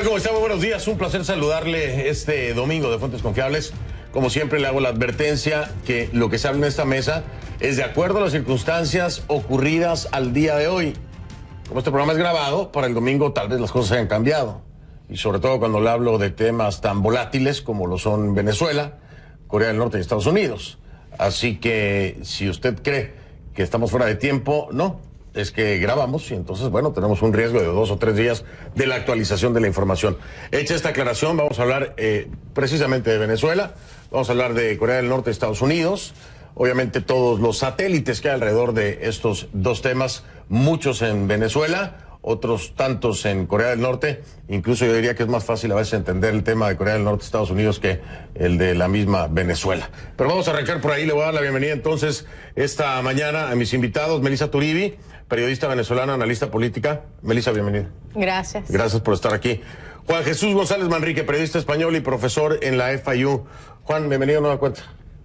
tal? ¿Cómo está? Muy buenos días. Un placer saludarle este domingo de Fuentes Confiables. Como siempre, le hago la advertencia que lo que se habla en esta mesa es de acuerdo a las circunstancias ocurridas al día de hoy. Como este programa es grabado, para el domingo tal vez las cosas hayan cambiado. Y sobre todo cuando le hablo de temas tan volátiles como lo son Venezuela, Corea del Norte y Estados Unidos. Así que si usted cree que estamos fuera de tiempo, no. Es que grabamos y entonces, bueno, tenemos un riesgo de 2 o 3 días de la actualización de la información. Hecha esta aclaración, vamos a hablar precisamente de Venezuela, vamos a hablar de Corea del Norte y Estados Unidos, obviamente todos los satélites que hay alrededor de estos dos temas, muchos en Venezuela, otros tantos en Corea del Norte. Incluso yo diría que es más fácil a veces entender el tema de Corea del Norte y Estados Unidos que el de la misma Venezuela. Pero vamos a arrancar por ahí. Le voy a dar la bienvenida entonces esta mañana a mis invitados. Melissa Turibi, periodista venezolana, analista política. Melissa, bienvenida. Gracias. Gracias por estar aquí. Juan Jesús González Manrique, periodista español y profesor en la FIU. Juan, bienvenido a Nueva Cuenta.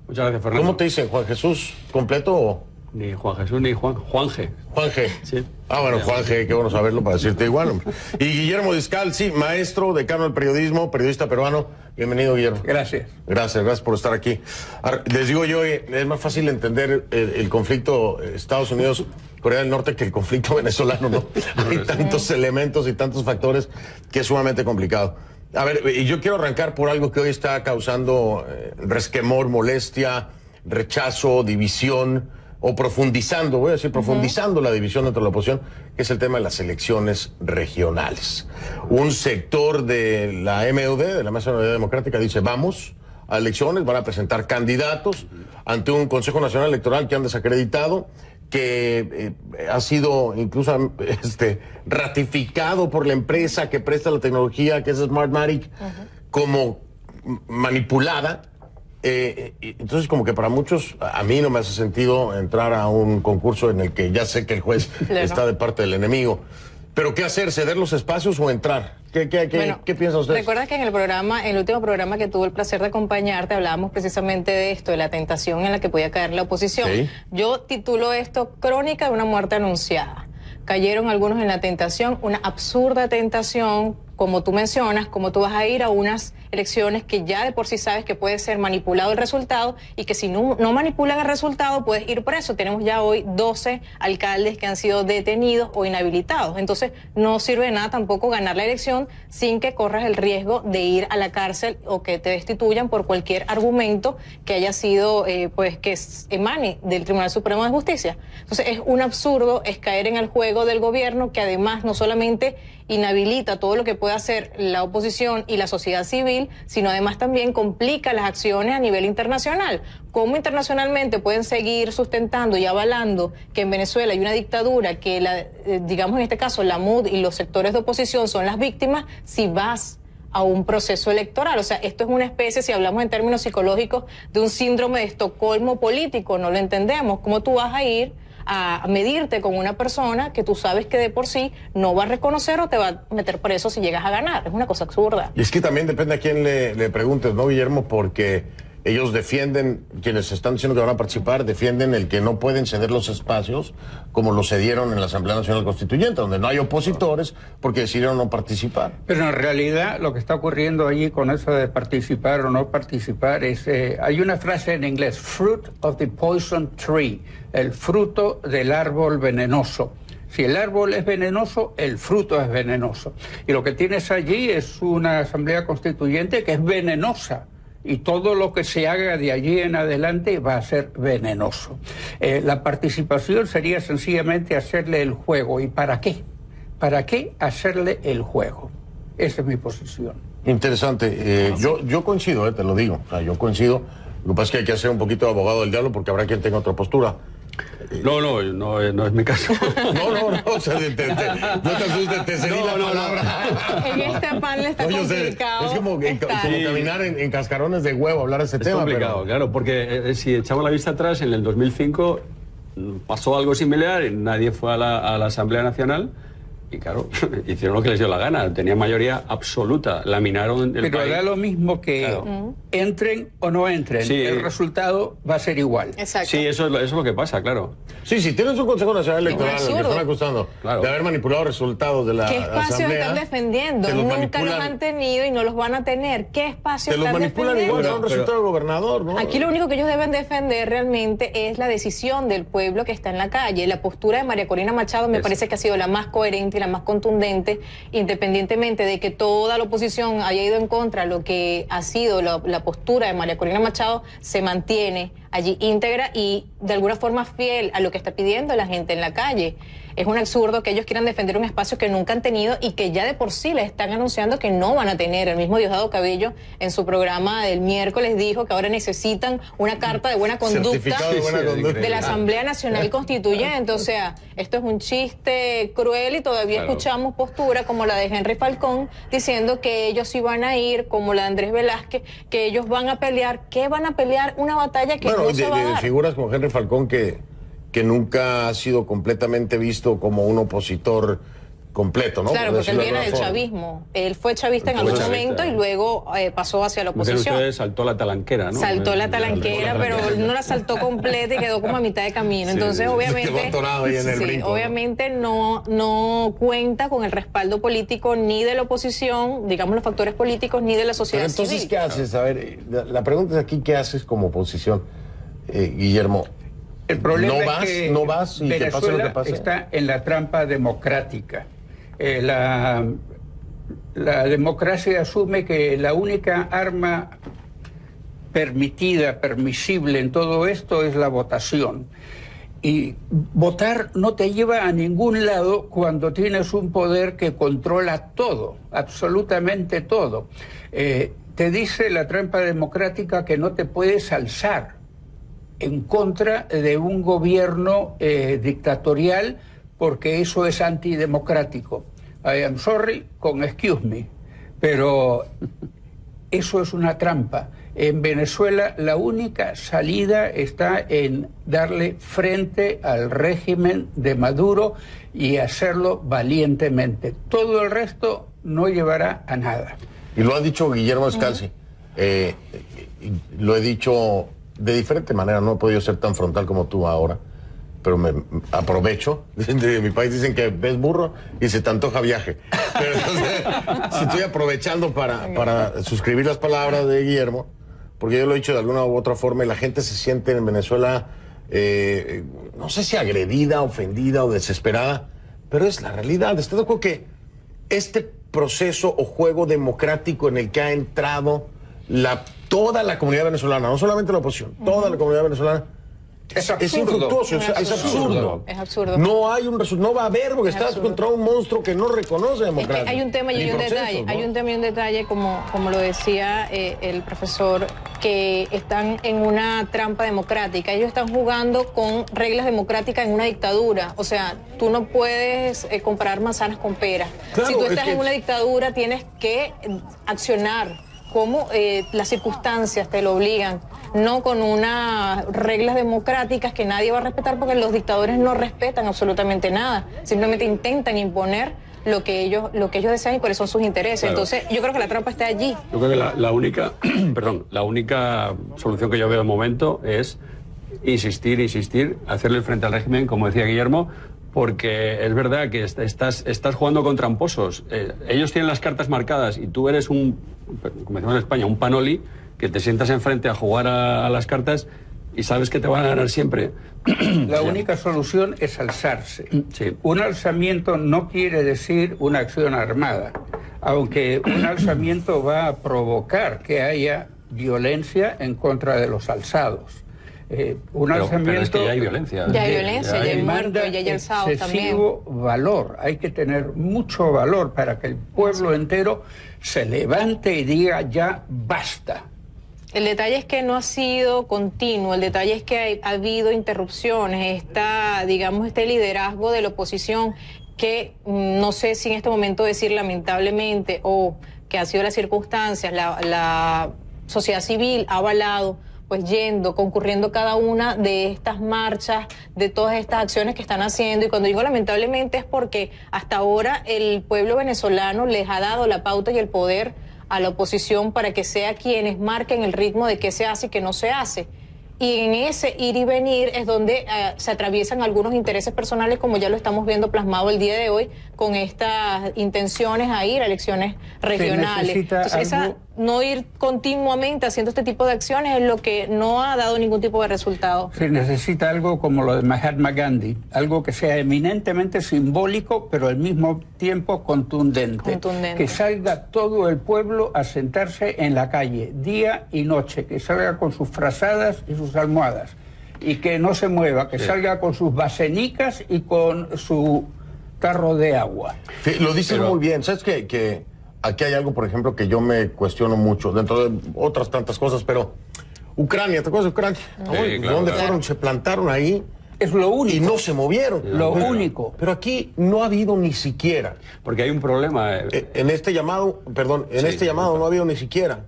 Muchas gracias, Fernando. ¿Cómo te dicen, Juan Jesús? ¿Completo o...? Ni Juan Jesús ni Juan G. Juan G. Sí. Ah, bueno, Juan G, qué bueno saberlo para decirte igual, hombre. Y Guillermo Descalzi, maestro, decano del periodismo, periodista peruano. Bienvenido, Guillermo. Gracias. Gracias por estar aquí. Ahora, les digo yo, es más fácil entender el conflicto Estados Unidos-Corea del Norte que el conflicto venezolano, ¿no? Hay tantos elementos y tantos factores que es sumamente complicado. A ver, y yo quiero arrancar por algo que hoy está causando resquemor, molestia, rechazo, división, o profundizando, voy a decir profundizando la división dentro de la oposición, que es el tema de las elecciones regionales. Un sector de la MUD, de la Mesa de Unidad Democrática, dice vamos a elecciones, van a presentar candidatos ante un Consejo Nacional Electoral que han desacreditado, que ha sido incluso ratificado por la empresa que presta la tecnología, que es Smartmatic, como manipulada. Entonces, como que para muchos, a mí no me hace sentido entrar a un concurso en el que ya sé que el juez está de parte del enemigo. Pero ¿qué hacer? ¿Ceder los espacios o entrar? ¿Qué piensan ustedes? Recuerda que en el último programa que tuve el placer de acompañarte, hablábamos precisamente de esto, de la tentación en la que podía caer la oposición. ¿Sí? Yo titulo esto Crónica de una muerte anunciada. Cayeron algunos en la tentación, una absurda tentación, como tú mencionas, como tú vas a ir a unas elecciones que ya de por sí sabes que puede ser manipulado el resultado y que si no manipulan el resultado puedes ir preso. Tenemos ya hoy 12 alcaldes que han sido detenidos o inhabilitados. Entonces no sirve de nada tampoco ganar la elección sin que corras el riesgo de ir a la cárcel o que te destituyan por cualquier argumento que haya sido, que emane del Tribunal Supremo de Justicia. Entonces es un absurdo, es caer en el juego del gobierno que además no solamente inhabilita todo lo que puede hacer la oposición y la sociedad civil, sino además también complica las acciones a nivel internacional. ¿Cómo internacionalmente pueden seguir sustentando y avalando que en Venezuela hay una dictadura, que digamos en este caso la MUD y los sectores de oposición son las víctimas, si vas a un proceso electoral? O sea, esto es una especie, si hablamos en términos psicológicos, de un síndrome de Estocolmo político, no lo entendemos. ¿Cómo tú vas a ir a medirte con una persona que tú sabes que de por sí no va a reconocer o te va a meter preso si llegas a ganar? Es una cosa absurda. Y es que también depende a quién le preguntes, ¿no, Guillermo? Porque ellos defienden, quienes están diciendo que van a participar, defienden el que no pueden ceder los espacios como lo cedieron en la Asamblea Nacional Constituyente, donde no hay opositores porque decidieron no participar. Pero en realidad lo que está ocurriendo allí con eso de participar o no participar es, hay una frase en inglés, fruit of the poison tree, el fruto del árbol venenoso. Si el árbol es venenoso, el fruto es venenoso. Y lo que tienes allí es una Asamblea Constituyente que es venenosa. Y todo lo que se haga de allí en adelante va a ser venenoso. La participación sería sencillamente hacerle el juego. ¿Y para qué? ¿Para qué hacerle el juego? Esa es mi posición. Interesante. Yo coincido, te lo digo. O sea, yo coincido. Lo que pasa es que hay que hacer un poquito de abogado del diablo porque habrá quien tenga otra postura. No es mi caso. No, o sea, no te asustes, te cedí la palabra. En este panel está complicado. Es como caminar en cascarones de huevo, hablar de ese tema. Es complicado, claro, porque si echamos la vista atrás, en el 2005 pasó algo similar, nadie fue a la Asamblea Nacional Y claro, hicieron lo que les dio la gana, tenían mayoría absoluta, laminaron el Pero país. da lo mismo que entren o no entren, Sí. el resultado va a ser igual. Exacto. Sí, eso es lo que pasa, claro. Sí, si tienes un Consejo Nacional Electoral al que absurdo. están acusando Claro. de haber manipulado resultados de la ¿Qué espacios Asamblea, están defendiendo? te los Nunca manipulan- los han tenido y no los van a tener. ¿Qué espacios Te los están manipulan defendiendo? igual a un resultado de gobernador, ¿no? Aquí lo único que ellos deben defender realmente es la decisión del pueblo que está en la calle. La postura de María Corina Machado me parece que ha sido la más coherente y la más contundente, independientemente de que toda la oposición haya ido en contra, lo que ha sido la postura de María Corina Machado se mantiene allí íntegra y de alguna forma fiel a lo que está pidiendo la gente en la calle. Es un absurdo que ellos quieran defender un espacio que nunca han tenido y que ya de por sí les están anunciando que no van a tener. El mismo Diosdado Cabello en su programa del miércoles dijo que ahora necesitan una carta de buena conducta Certificado de buena conducta. de la Asamblea Nacional Constituyente. O sea, esto es un chiste cruel y todavía Claro. escuchamos postura como la de Henry Falcón diciendo que ellos sí van a ir, como la de Andrés Velázquez, que ellos van a pelear. ¿Qué van a pelear? Una batalla que Bueno, no se va a de dar. figuras como Henry Falcón que nunca ha sido completamente visto como un opositor completo, ¿no? Claro, Por porque él decirlo de viene del alguna forma. chavismo. Él fue chavista en Fue algún chavista. momento y luego pasó hacia la Como dicen oposición. ustedes, saltó la talanquera, ¿no? Saltó la talanquera, pero talanquera. no la saltó completa y quedó como a mitad de camino. Sí, Entonces, sí, sí. obviamente, Se quedó atorado ahí en el brinco, ¿no? obviamente no cuenta con el respaldo político ni de la oposición, digamos los factores políticos, ni de la sociedad Pero entonces, civil. ¿qué haces? A ver, la pregunta es aquí, ¿qué haces como oposición, Guillermo? El problema ¿No es vas? que ¿No vas y te pasa lo que Venezuela pasa? está en la trampa democrática. La democracia asume que la única arma permitida, permisible en todo esto es la votación. Y votar no te lleva a ningún lado cuando tienes un poder que controla todo, absolutamente todo. Te dice la trampa democrática que no te puedes alzar en contra de un gobierno dictatorial porque eso es antidemocrático. I am sorry, con excuse me, pero eso es una trampa. En Venezuela la única salida está en darle frente al régimen de Maduro y hacerlo valientemente. Todo el resto no llevará a nada. Y lo ha dicho Guillermo Scalzi. Lo he dicho de diferente manera, no he podido ser tan frontal como tú ahora, pero me aprovecho. De mi país dicen que ves burro y se te antoja viaje. Pero entonces, si estoy aprovechando para suscribir las palabras de Guillermo, porque yo lo he dicho de alguna u otra forma y la gente se siente en Venezuela, no sé si agredida, ofendida o desesperada, pero es la realidad. ¿Estás de acuerdo que este proceso o juego democrático en el que ha entrado toda la comunidad venezolana, no solamente la oposición, toda la comunidad venezolana, Es es absurdo. infructuoso, es absurdo. Es absurdo. No hay un resultado, no va a haber porque Es estás absurdo. contra un monstruo que no reconoce Es democracia. que hay un tema y Ni hay un procesos, detalle, ¿no? hay un tema y un detalle, como lo decía el profesor, que están en una trampa democrática. Ellos están jugando con reglas democráticas en una dictadura. O sea, tú no puedes comparar manzanas con peras. Claro, Si tú es estás que- en una dictadura, tienes que accionar como las circunstancias te lo obligan, no con unas reglas democráticas que nadie va a respetar, porque los dictadores no respetan absolutamente nada, simplemente intentan imponer lo que ellos desean y cuáles son sus intereses. Claro. Entonces, yo creo que la trampa está allí. Yo creo que la única, perdón, la única solución que yo veo de momento es insistir, hacerle frente al régimen, como decía Guillermo, porque es verdad que estás jugando con tramposos. Ellos tienen las cartas marcadas y tú eres como decimos en España, un panoli, que te sientas enfrente a jugar a las cartas y sabes que te van a ganar siempre. La única solución es alzarse. Sí. Un alzamiento no quiere decir una acción armada, aunque un alzamiento va a provocar que haya violencia en contra de los alzados. Un alzamiento pero es que ya hay violencia. Ya hay violencia, ya hay demanda muertos, ya hay alzados excesivo valor. Hay que tener mucho valor para que el pueblo entero se levante y diga ya basta. El detalle es que no ha sido continuo, el detalle es que ha habido interrupciones, este liderazgo de la oposición que no sé si en este momento decir lamentablemente o que han sido las circunstancias, la sociedad civil ha avalado pues yendo, concurriendo cada una de estas marchas, de todas estas acciones que están haciendo. Y cuando digo lamentablemente es porque hasta ahora el pueblo venezolano les ha dado la pauta y el poder a la oposición para que sea quienes marquen el ritmo de qué se hace y qué no se hace. Y en ese ir y venir es donde se atraviesan algunos intereses personales, como ya lo estamos viendo plasmado el día de hoy, con estas intenciones a ir a elecciones regionales. Entonces, no ir continuamente haciendo este tipo de acciones es lo que no ha dado ningún tipo de resultado. Se necesita algo como lo de Mahatma Gandhi, algo que sea eminentemente simbólico, pero al mismo tiempo contundente. Que salga todo el pueblo a sentarse en la calle, día y noche, que salga con sus frazadas y sus almohadas, y que no se mueva, que salga con sus basenicas y con su tarro de agua. Sí, lo dices muy bien. ¿Sabes que aquí hay algo, por ejemplo, que yo me cuestiono mucho, dentro de otras tantas cosas, pero Ucrania, ¿te acuerdas de Ucrania? Sí, claro, ¿Dónde claro. fueron? Se plantaron ahí. Es lo único. Y no se movieron. Lo único. Pero aquí no ha habido ni siquiera. Porque hay un problema. En este llamado, perdón, en este llamado no ha habido ni siquiera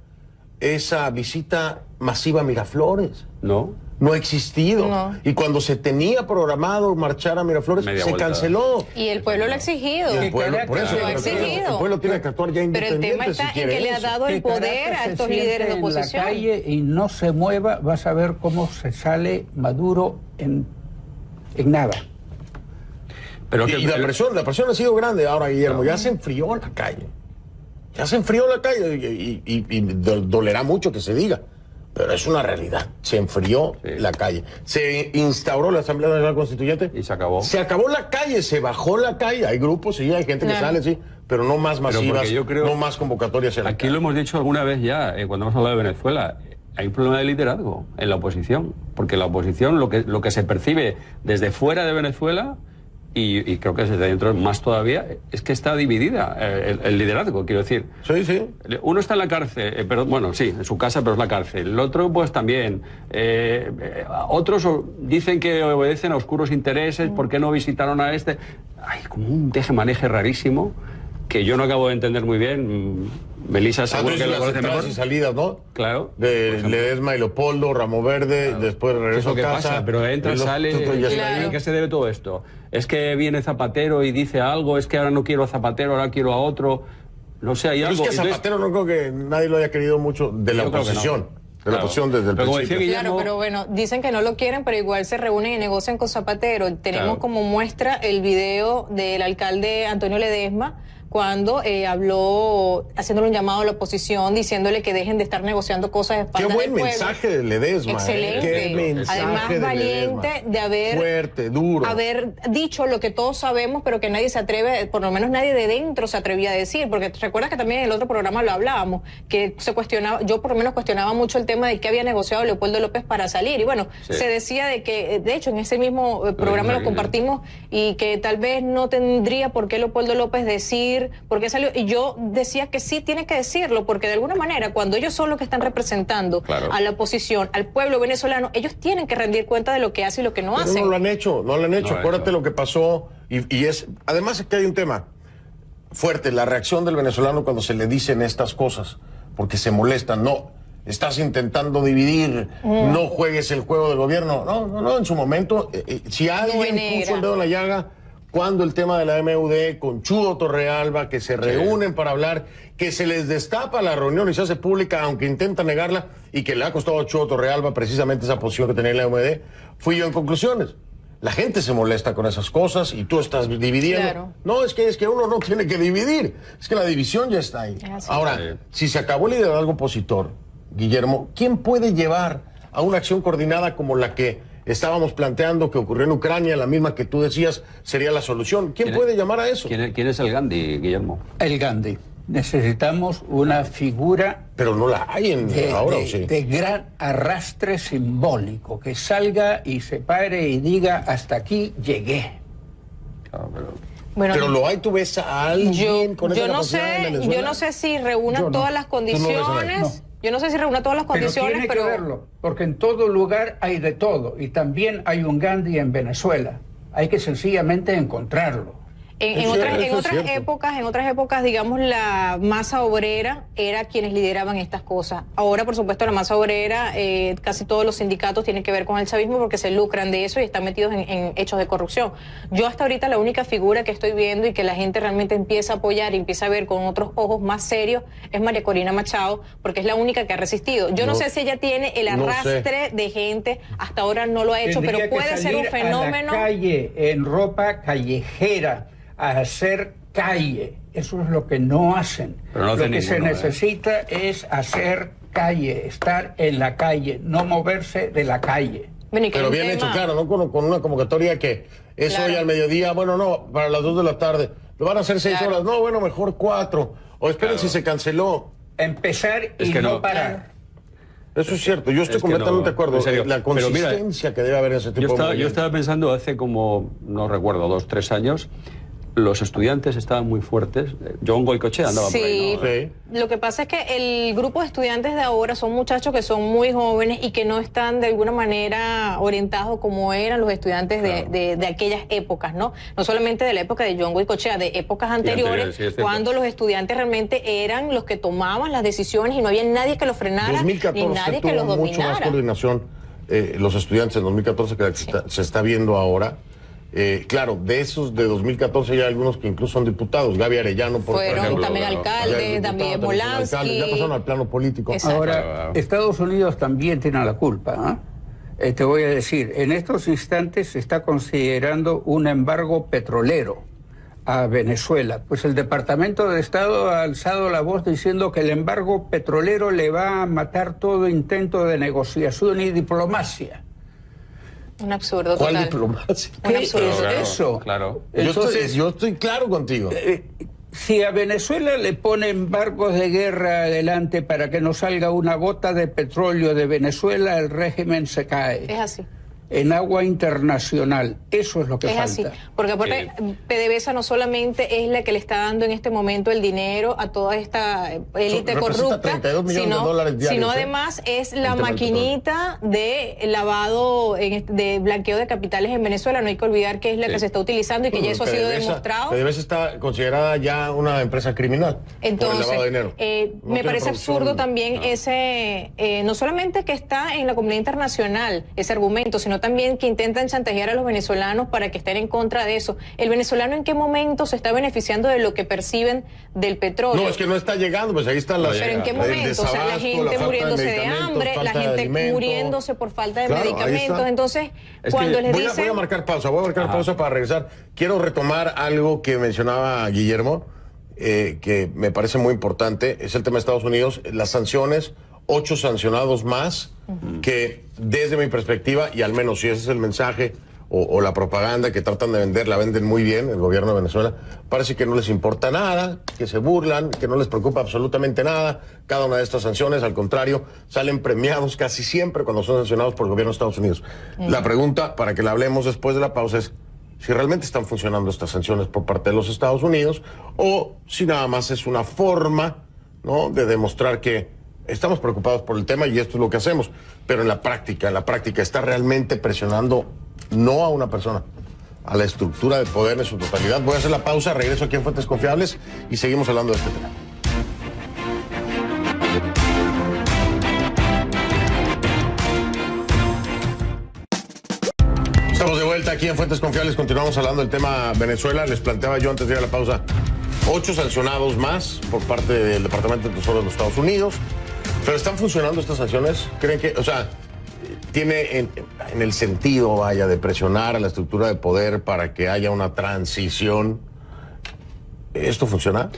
esa visita masiva a Miraflores. No. No ha existido. No. Y cuando se tenía programado marchar a Miraflores, Media se vuelta. canceló. Y el pueblo lo ha exigido. Y el pueblo, por eso, lo ha exigido. el pueblo tiene que actuar ya Pero el independiente. tema está si en que quiere le ha eso. dado el Que poder Caracas a se estos siente líderes de en oposición. la calle y no se mueva, vas a ver cómo se sale Maduro en nada. Pero Y la presión ha sido grande ahora, Guillermo. Ya se enfrió la calle. Ya se enfrió la calle y dolerá mucho que se diga. Pero es una realidad. Se enfrió la calle. Se instauró la Asamblea Nacional Constituyente. Y se acabó. Se acabó la calle, se bajó la calle. Hay grupos, sí, hay gente que sale, sí. Pero no más masivas, porque yo creo- no más convocatorias en la Aquí calle. lo hemos dicho alguna vez ya, cuando hemos hablado de Venezuela. Hay un problema de liderazgo en la oposición. Porque la oposición, lo que se percibe desde fuera de Venezuela, y creo que desde dentro más todavía, es que está dividida el liderazgo, quiero decir. Sí, sí. Uno está en la cárcel, pero bueno, sí, en su casa, pero es la cárcel. El otro, pues también. Otros dicen que obedecen a oscuros intereses, ¿por qué no visitaron a este? Hay como un teje-maneje rarísimo que yo no acabo de entender muy bien. Melissa seguro que lo las conoce entradas mejor. y salidas, ¿no? Claro. De Ledesma y Leopoldo, Ramo Verde, después ¿Qué es regreso lo a que casa. pasa? Pero entra, sale. ¿A qué se debe todo esto? ¿Es que viene Zapatero y dice algo? ¿Es que ahora no quiero a Zapatero, ahora quiero a otro? No sé, hay Pero algo. es que Zapatero no creo que nadie lo haya querido mucho de la Yo creo que no. oposición. De la Claro. oposición desde el Pero como principio. decía Claro, pero bueno, dicen que no lo quieren, pero igual se reúnen y negocian con Zapatero. Tenemos Claro. como muestra el video del alcalde Antonio Ledesma cuando habló haciéndole un llamado a la oposición, diciéndole que dejen de estar negociando cosas de Qué espaldas buen del pueblo. mensaje de Ledesma. Excelente. Qué mensaje Además, de valiente Ledesma. de haber fuerte, duro. haber dicho lo que todos sabemos, pero que nadie se atreve, por lo menos nadie de dentro se atrevía a decir, porque te recuerdas que también en el otro programa lo hablábamos, que se cuestionaba, yo por lo menos cuestionaba mucho el tema de que había negociado Leopoldo López para salir, y bueno, Sí. se decía de que, de hecho, en ese mismo programa lo compartimos, y que tal vez no tendría por qué Leopoldo López decir por qué salió, y yo decía que sí tiene que decirlo, porque de alguna manera, cuando ellos son los que están representando Claro. a la oposición, al pueblo venezolano, ellos tienen que rendir cuenta de lo que hacen y lo que no Pero hacen. no lo han hecho, no lo han hecho. No lo han Acuérdate hecho. lo que pasó. Y es. Además, que hay un tema fuerte: la reacción del venezolano cuando se le dicen estas cosas, porque se molestan. No, estás intentando dividir, no juegues el juego del gobierno. No, en su momento, si alguien negra. puso el dedo en la llaga, cuando el tema de la MUD con Chudo Torrealba, que se reúnen para hablar, que se les destapa la reunión y se hace pública, aunque intenta negarla, y que le ha costado a Chudo Torrealba precisamente esa posición que tenía la MUD, fui yo en conclusiones. La gente se molesta con esas cosas y tú estás dividiendo. Claro. No, es que uno no tiene que dividir, es que la división ya está ahí. Así. Ahora, Sí. si se acabó el liderazgo opositor, Guillermo, ¿quién puede llevar a una acción coordinada como la que estábamos planteando que ocurrió en Ucrania, la misma que tú decías sería la solución? ¿Quién puede llamar a eso? ¿Quién es el Gandhi, Guillermo? El Gandhi. Necesitamos una figura Pero no la hay ahora, ¿o sí? de gran arrastre simbólico, que salga y se pare y diga, hasta aquí llegué. Claro, pero... Bueno, Pero lo hay, tú ves a alguien con esa yo no capacidad en sé, Venezuela. yo no sé si reúna Yo no. todas las Tú no ves a nadie. condiciones. Yo no sé si reúna todas las condiciones, tiene pero que verlo, porque en todo lugar hay de todo, y también hay un Gandhi en Venezuela. Hay que sencillamente encontrarlo. En otras épocas, digamos, la masa obrera era quienes lideraban estas cosas. Ahora, por supuesto, la masa obrera, casi todos los sindicatos tienen que ver con el chavismo porque se lucran de eso y están metidos en hechos de corrupción. Yo hasta ahorita la única figura que estoy viendo y que la gente realmente empieza a apoyar y empieza a ver con otros ojos más serios es María Corina Machado, porque es la única que ha resistido. Yo no sé si ella tiene el arrastre de gente, hasta ahora no lo ha hecho, pero puede ser un fenómeno. A la calle, en ropa callejera, a hacer calle. Eso es lo que no hacen. Pero no lo hace que se ninguno, necesita es hacer calle, estar en la calle, no moverse de la calle. Pero bien hecho, claro, ¿no? Con una convocatoria que es hoy al mediodía, bueno, no, para las 2 de la tarde. Lo van a hacer 6 horas, no, bueno, mejor 4. O esperen si se canceló. Empezar y no parar. Eso es cierto, yo estoy completamente de acuerdo. La consistencia que debe haber en ese tipo de movimiento. Yo estaba pensando hace como, no recuerdo, 2 o 3 años, los estudiantes estaban muy fuertes. John Goycochea andaba por ahí, ¿no? Sí. Lo que pasa es que el grupo de estudiantes de ahora son muchachos que son muy jóvenes y que no están de alguna manera orientados como eran los estudiantes de aquellas épocas, ¿no? No solamente de la época de John Goycochea, de épocas anteriores, cuando los estudiantes realmente eran los que tomaban las decisiones y no había nadie que los frenara 2014 ni nadie que los tuvo dominara. mucho más coordinación los estudiantes en 2014 que se está viendo ahora. Claro, de esos de 2014 ya hay algunos que incluso son diputados. Gaby Arellano, por ejemplo. También alcaldes, también Polanski. Ya pasaron al plano político. Exacto. Ahora, Estados Unidos también tiene la culpa. Te voy a decir, en estos instantes se está considerando un embargo petrolero a Venezuela. Pues el Departamento de Estado ha alzado la voz diciendo que el embargo petrolero le va a matar todo intento de negociación y diplomacia. Un absurdo ¿Cuál total. diplomacia? ¿Qué es eso? Claro. Entonces, yo estoy claro contigo. Si a Venezuela le ponen barcos de guerra adelante para que no salga una gota de petróleo de Venezuela, el régimen se cae. Es así. En agua internacional. Eso es lo que falta. Es así, porque aparte PDVSA no solamente es la que le está dando en este momento el dinero a toda esta élite corrupta, 32 millones de dólares diarios, sino además es la maquinita de lavado, de blanqueo de capitales en Venezuela. No hay que olvidar que es la que se está utilizando y que ya eso ha sido demostrado. PDVSA está considerada ya una empresa criminal. Entonces, por el lavado de dinero. Me parece absurdo también ese, no solamente que está en la comunidad internacional ese argumento, sino también que intentan chantajear a los venezolanos para que estén en contra de eso. ¿El venezolano en qué momento se está beneficiando de lo que perciben del petróleo? No, es que no está llegando, pues ahí están las... ¿Pero en qué momento? O sea, la gente muriéndose de hambre, la gente muriéndose por falta de medicamentos. Entonces, cuando les dicen... Voy a marcar pausa para regresar. Quiero retomar algo que mencionaba Guillermo, que me parece muy importante, es el tema de Estados Unidos, las sanciones, 8 sancionados más, que desde mi perspectiva, y al menos si ese es el mensaje o la propaganda que tratan de vender, la venden muy bien el gobierno de Venezuela, parece que no les importa nada, que se burlan, que no les preocupa absolutamente nada. Cada una de estas sanciones, al contrario, salen premiados casi siempre cuando son sancionados por el gobierno de Estados Unidos. La pregunta, para que la hablemos después de la pausa, es si realmente están funcionando estas sanciones por parte de los Estados Unidos o si nada más es una forma, ¿no?, de demostrar que estamos preocupados por el tema y esto es lo que hacemos, pero en la práctica está realmente presionando no a una persona, a la estructura de poder en su totalidad. Voy a hacer la pausa, regreso aquí en Fuentes Confiables y seguimos hablando de este tema. Estamos de vuelta aquí en Fuentes Confiables, continuamos hablando del tema Venezuela. Les planteaba yo antes de ir a la pausa 8 sancionados más por parte del Departamento de Tesoro de los Estados Unidos. ¿Pero están funcionando estas sanciones? ¿Creen que, o sea, tiene en el sentido, vaya, de presionar a la estructura de poder para que haya una transición? ¿Esto funciona?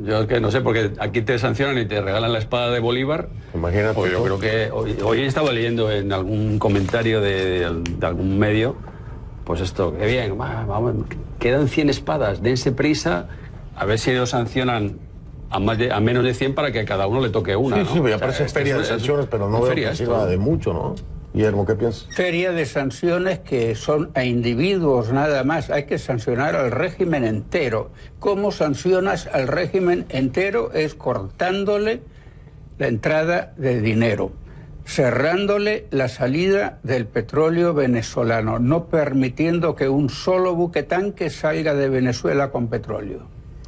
Yo es que no sé, porque aquí te sancionan y te regalan la espada de Bolívar. Imagínate. Pues yo creo que hoy estaba leyendo en algún comentario de algún medio, pues esto, qué bien, vamos, quedan 100 espadas, dense prisa, a ver si ellos sancionan a menos de 100 para que a cada uno le toque una. Sí, ¿no? ya parece feria de sanciones, pero no veo que sirva de mucho, ¿no? Guillermo, ¿qué piensas? Feria de sanciones que son a individuos nada más. Hay que sancionar al régimen entero. ¿Cómo sancionas al régimen entero? Es cortándole la entrada de dinero. cerrándole la salida del petróleo venezolano, no permitiendo que un solo buque tanque salga de Venezuela con petróleo.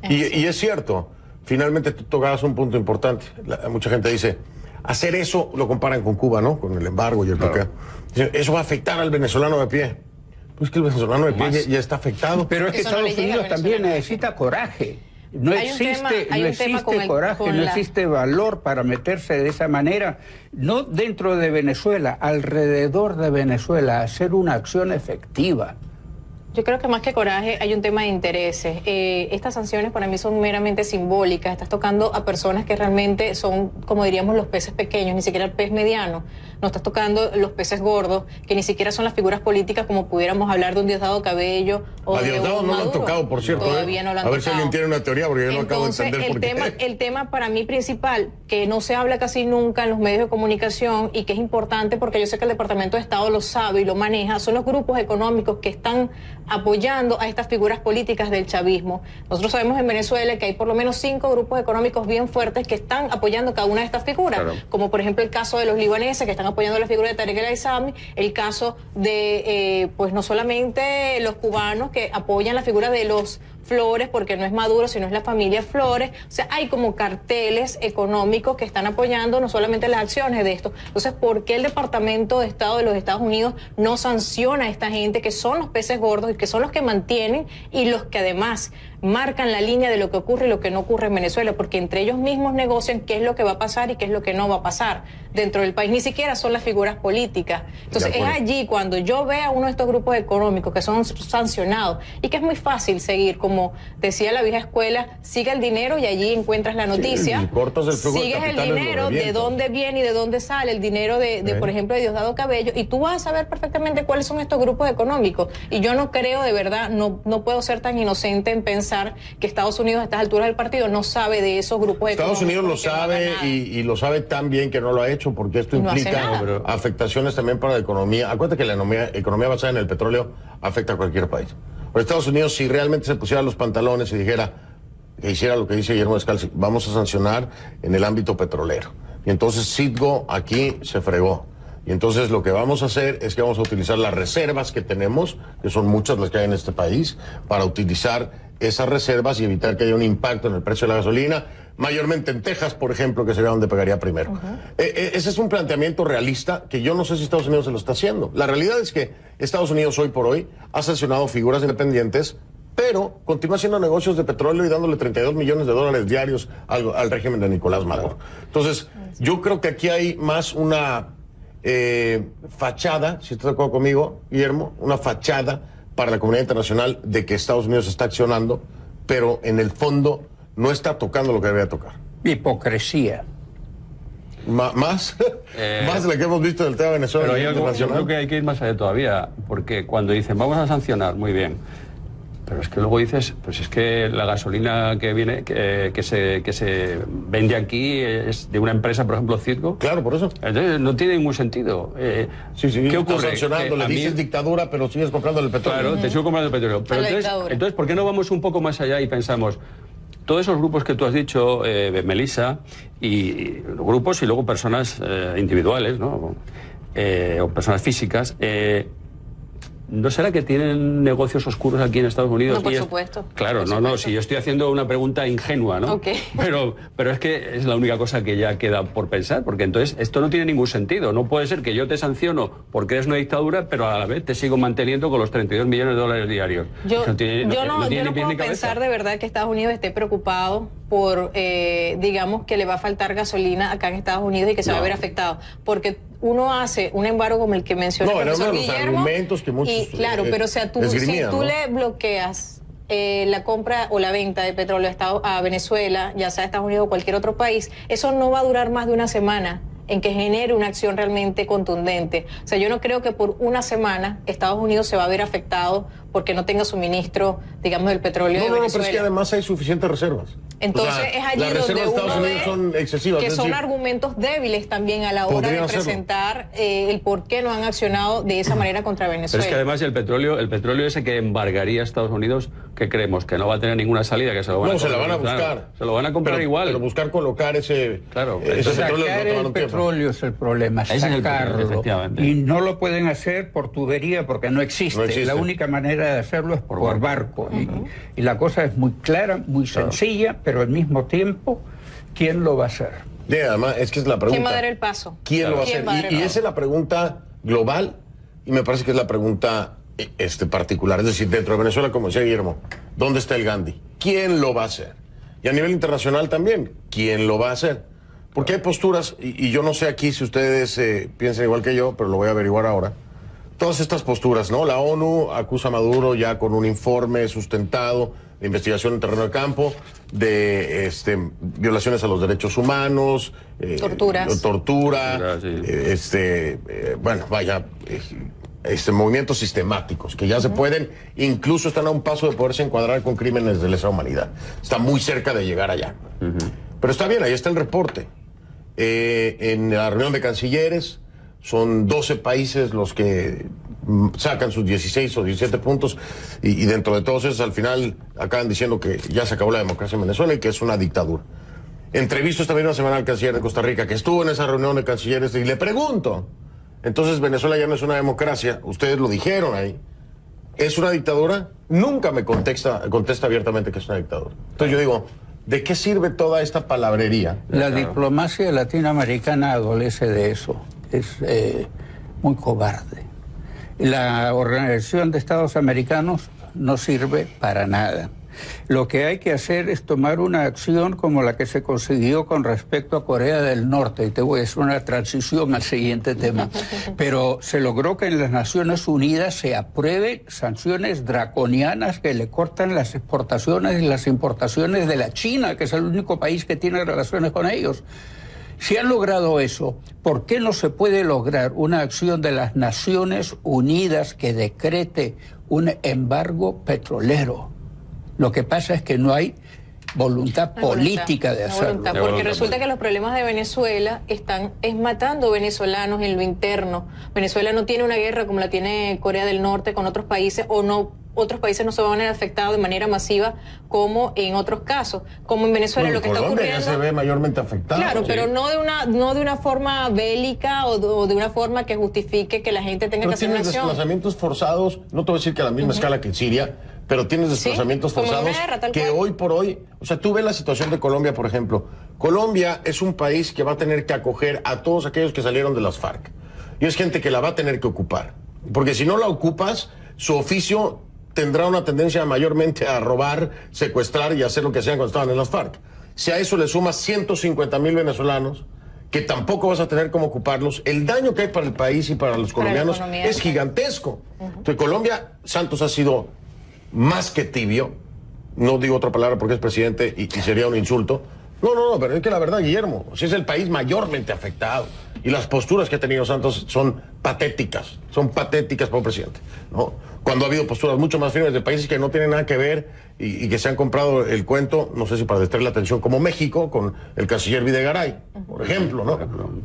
Y es cierto, finalmente tú tocabas un punto importante. Mucha gente dice, hacer eso lo comparan con Cuba, ¿no? Con el embargo y el bloqueo. Eso va a afectar al venezolano de pie. Pues que el venezolano de pie ya está afectado. Pero es que Estados Unidos también necesita coraje. No existe coraje, no existe valor para meterse de esa manera, no dentro de Venezuela, alrededor de Venezuela, hacer una acción efectiva. Yo creo que más que coraje hay un tema de intereses. Estas sanciones para mí son meramente simbólicas. Estás tocando a personas que realmente son, como diríamos, los peces pequeños, ni siquiera el pez mediano. No estás tocando los peces gordos, que ni siquiera son las figuras políticas como pudiéramos hablar de un Diosdado Cabello o de un Diosdado no lo han tocado, por cierto. Todavía no lo han tocado. A ver si alguien tiene una teoría, porque yo no acabo de entender por qué. El tema para mí principal, que no se habla casi nunca en los medios de comunicación y que es importante porque yo sé que el Departamento de Estado lo sabe y lo maneja, son los grupos económicos que están apoyando a estas figuras políticas del chavismo. Nosotros sabemos en Venezuela que hay por lo menos 5 grupos económicos bien fuertes que están apoyando cada una de estas figuras, como por ejemplo el caso de los libaneses que están apoyando la figura de Tarek El Aissami, el caso de pues no solamente los cubanos que apoyan la figura de los Flores, porque no es Maduro, sino es la familia Flores. O sea, hay como carteles económicos que están apoyando no solamente las acciones de esto. Entonces, ¿por qué el Departamento de Estado de los Estados Unidos no sanciona a esta gente que son los peces gordos y que son los que mantienen y los que además marcan la línea de lo que ocurre y lo que no ocurre en Venezuela? Porque entre ellos mismos negocian qué es lo que va a pasar y qué es lo que no va a pasar dentro del país. Ni siquiera son las figuras políticas. Entonces, es allí cuando yo veo a uno de estos grupos económicos que son sancionados y que es muy fácil seguir, como decía la vieja escuela, sigue el dinero y allí encuentras la noticia. Sí, cortas el flujo sigues el dinero, de dónde viene y de dónde sale el dinero de por ejemplo, de Diosdado Cabello, y tú vas a saber perfectamente cuáles son estos grupos económicos. Y yo no creo, de verdad, no puedo ser tan inocente en pensar que Estados Unidos a estas alturas del partido no sabe de esos grupos económicos. Estados Unidos lo sabe y lo sabe tan bien que no lo ha hecho, porque esto implica afectaciones también para la economía. Acuérdate que la economía basada en el petróleo afecta a cualquier país. Pero Estados Unidos, si realmente se pusiera los pantalones y dijera, que hiciera lo que dice Guillermo Descalzi, vamos a sancionar en el ámbito petrolero. Y entonces Citgo aquí se fregó. Y entonces lo que vamos a hacer es que vamos a utilizar las reservas que tenemos, que son muchas las que hay en este país, para utilizar esas reservas y evitar que haya un impacto en el precio de la gasolina, mayormente en Texas, por ejemplo, que sería donde pegaría primero. Ese es un planteamiento realista que yo no sé si Estados Unidos se lo está haciendo. La realidad es que Estados Unidos hoy por hoy ha sancionado figuras independientes, pero continúa haciendo negocios de petróleo y dándole 32 millones de dólares diarios al régimen de Nicolás Maduro. Entonces, yo creo que aquí hay más una fachada, si estás de acuerdo conmigo, Guillermo, una fachada para la comunidad internacional de que Estados Unidos está accionando, pero en el fondo no está tocando lo que debería tocar. Hipocresía. Más de lo que hemos visto del tema de Venezuela. Pero yo creo que hay que ir más allá todavía, porque cuando dicen vamos a sancionar, muy bien, pero es que luego dices, pues es que la gasolina que viene, que se vende aquí es de una empresa, por ejemplo, Citgo. Claro, por eso. Entonces no tiene ningún sentido. ¿Qué ocurre? Sancionando, le dices dictadura, pero sigues comprando el petróleo. Claro, te sigo comprando el petróleo. Pero entonces, ¿por qué no vamos un poco más allá y pensamos, todos esos grupos que tú has dicho, Melissa, y grupos y luego personas individuales, ¿no? O personas físicas, ¿no será que tienen negocios oscuros aquí en Estados Unidos? No, por supuesto. Claro, si yo estoy haciendo una pregunta ingenua, ¿no? Okay. Pero es que es la única cosa que ya queda por pensar, porque entonces esto no tiene ningún sentido. No puede ser que yo te sanciono porque eres una dictadura, pero a la vez te sigo manteniendo con los 32 millones de dólares diarios. Yo no puedo pensar de verdad que Estados Unidos esté preocupado por, digamos, que le va a faltar gasolina acá en Estados Unidos y que se va a ver afectado. Porque uno hace un embargo como el que mencionó el profesor Guillermo. Era uno de los argumentos que muchos claro, pero o sea, si tú le bloqueas la compra o la venta de petróleo a Venezuela, ya sea Estados Unidos o cualquier otro país, eso no va a durar más de una semana en que genere una acción realmente contundente. O sea, yo no creo que por una semana Estados Unidos se va a ver afectado porque no tenga suministro, digamos, del petróleo de Venezuela. Pero es que además hay suficientes reservas. Entonces es allí donde uno ve son excesivas, que son argumentos débiles también a la hora de presentar el por qué no han accionado de esa manera contra Venezuela. Pero es que además el petróleo ese que embargaría a Estados Unidos, ¿qué creemos? Que no va a tener ninguna salida, que se lo van a se la van a buscar. Se lo van a comprar igual. Pero buscar colocar ese petróleo. Sacar el petróleo es el problema, sacarlo. Efectivamente. Y no lo pueden hacer por tubería porque no existe. La única manera de hacerlo es por barco. Y la cosa es muy clara, muy sencilla, pero al mismo tiempo, ¿quién lo va a hacer? Además, es que es la pregunta. ¿Quién va a dar el paso? ¿Quién lo va a hacer? Y esa es la pregunta global y me parece que es la pregunta particular. Es decir, dentro de Venezuela, como decía Guillermo, ¿dónde está el Gandhi? ¿Quién lo va a hacer? Y a nivel internacional también, ¿quién lo va a hacer? Porque hay posturas, y yo no sé aquí si ustedes piensan igual que yo, pero lo voy a averiguar ahora. Todas estas posturas, ¿no? La ONU acusa a Maduro ya con un informe sustentado de investigación en terreno de campo, de violaciones a los derechos humanos, tortura, sí. Bueno, vaya, movimientos sistemáticos que ya se pueden, incluso están a un paso de poderse encuadrar con crímenes de lesa humanidad. Está muy cerca de llegar allá. Pero está bien, ahí está el reporte. En la reunión de cancilleres, son 12 países los que sacan sus 16 o 17 puntos y dentro de todos esos al final acaban diciendo que ya se acabó la democracia en Venezuela y que es una dictadura. Entrevisto esta misma semana al canciller de Costa Rica que estuvo en esa reunión de cancilleres y le pregunto, entonces Venezuela ya no es una democracia, ustedes lo dijeron ahí, ¿es una dictadura? Nunca me contesta abiertamente que es una dictadura. Entonces yo digo, ¿de qué sirve toda esta palabrería? La diplomacia latinoamericana adolece de eso. Es muy cobarde. La Organización de Estados Americanos no sirve para nada. Lo que hay que hacer es tomar una acción como la que se consiguió con respecto a Corea del Norte, y te voy a hacer una transición al siguiente tema, pero se logró que en las Naciones Unidas se aprueben sanciones draconianas que le cortan las exportaciones y las importaciones de la China, que es el único país que tiene relaciones con ellos. Si han logrado eso, ¿por qué no se puede lograr una acción de las Naciones Unidas que decrete un embargo petrolero? Lo que pasa es que no hay voluntad política de hacerlo. Porque resulta que los problemas de Venezuela están matando venezolanos en lo interno. Venezuela no tiene una guerra como la tiene Corea del Norte con otros países, o no, otros países no se van a ver afectados de manera masiva como en otros casos. Como en Venezuela, lo que está ocurriendo, ya se ve mayormente afectado. Claro, sí, pero no de una forma bélica o de una forma que justifique que la gente tenga que hacer una acción. Desplazamientos forzados, no te voy a decir que a la misma escala que en Siria, pero tienes desplazamientos forzados que hoy por hoy, o sea, tú ves la situación de Colombia, por ejemplo. Colombia es un país que va a tener que acoger a todos aquellos que salieron de las FARC. Y es gente que la va a tener que ocupar. Porque si no la ocupas, su oficio tendrá una tendencia mayormente a robar, secuestrar y hacer lo que hacían cuando estaban en las FARC. Si a eso le sumas 150,000 venezolanos, que tampoco vas a tener cómo ocuparlos, el daño que hay para el país y para los colombianos es gigantesco. Entonces, Colombia, Santos ha sido más que tibio, no digo otra palabra porque es presidente y sería un insulto. No, pero es que la verdad, Guillermo, si es el país mayormente afectado y las posturas que ha tenido Santos son patéticas para un presidente, ¿no? Cuando ha habido posturas mucho más firmes de países que no tienen nada que ver y que se han comprado el cuento, no sé si para distraer la atención, como México, con el canciller Videgaray, por ejemplo, ¿no?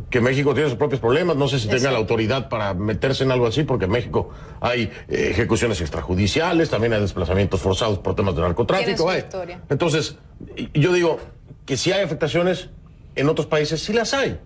Que México tiene sus propios problemas, no sé si tenga la autoridad para meterse en algo así, porque en México hay ejecuciones extrajudiciales, también hay desplazamientos forzados por temas de narcotráfico. Entonces, yo digo que si hay afectaciones en otros países, sí las hay.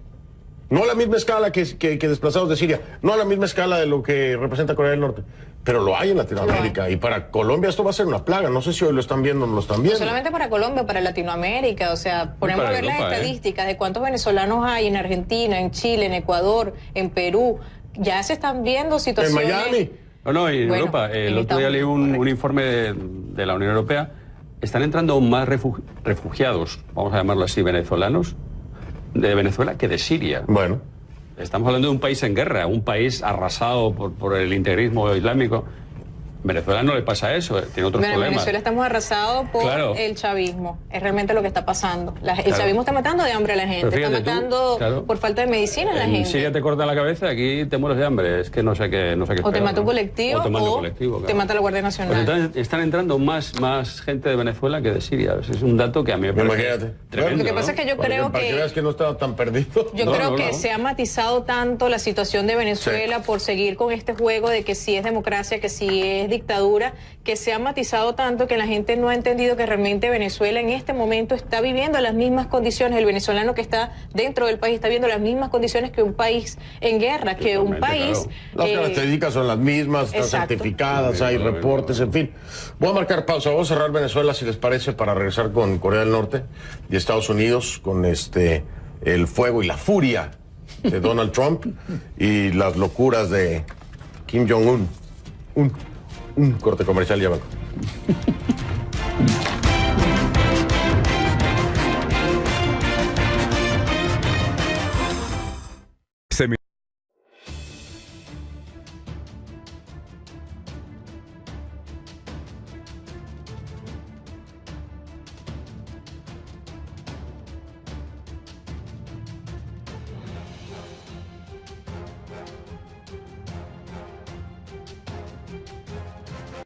No a la misma escala que desplazados de Siria, no a la misma escala de lo que representa Corea del Norte, pero lo hay en Latinoamérica. Y para Colombia esto va a ser una plaga. No sé si hoy lo están viendo o no lo están viendo. No solamente para Colombia, para Latinoamérica. O sea, ponemos a ver las estadísticas de cuántos venezolanos hay en Argentina, en Chile, en Ecuador, en Perú. Ya se están viendo situaciones... En Miami. No, y en Europa. El otro día leí un informe de la Unión Europea. Están entrando más refugiados, vamos a llamarlo así, venezolanos, de Venezuela que de Siria. Bueno. Estamos hablando de un país en guerra, un país arrasado por el integrismo islámico. Venezuela no le pasa eso, tiene otros problemas. En Venezuela estamos arrasados por el chavismo, es realmente lo que está pasando. El chavismo está matando de hambre a la gente, está matando por falta de medicina a la gente. En Siria te cortan la cabeza, aquí te mueres de hambre, es que no sé qué o te mata un colectivo o te mata la Guardia Nacional. Pues están entrando más gente de Venezuela que de Siria, es un dato que a mí me parece tremendo. Lo que pasa es que yo creo para que veas que no estaba tan perdido. Yo creo que se ha matizado tanto la situación de Venezuela por seguir con este juego de que si es democracia, que si es dictadura, que se ha matizado tanto que la gente no ha entendido que realmente Venezuela en este momento está viviendo las mismas condiciones, el venezolano que está dentro del país está viviendo las mismas condiciones que un país en guerra, que un país... Las características son las mismas, están certificadas, hay reportes, en fin. Voy a marcar pausa, vamos a cerrar Venezuela, si les parece, para regresar con Corea del Norte y Estados Unidos, con el fuego y la furia de Donald Trump y las locuras de Kim Jong-un. Un corte comercial, ya vengo.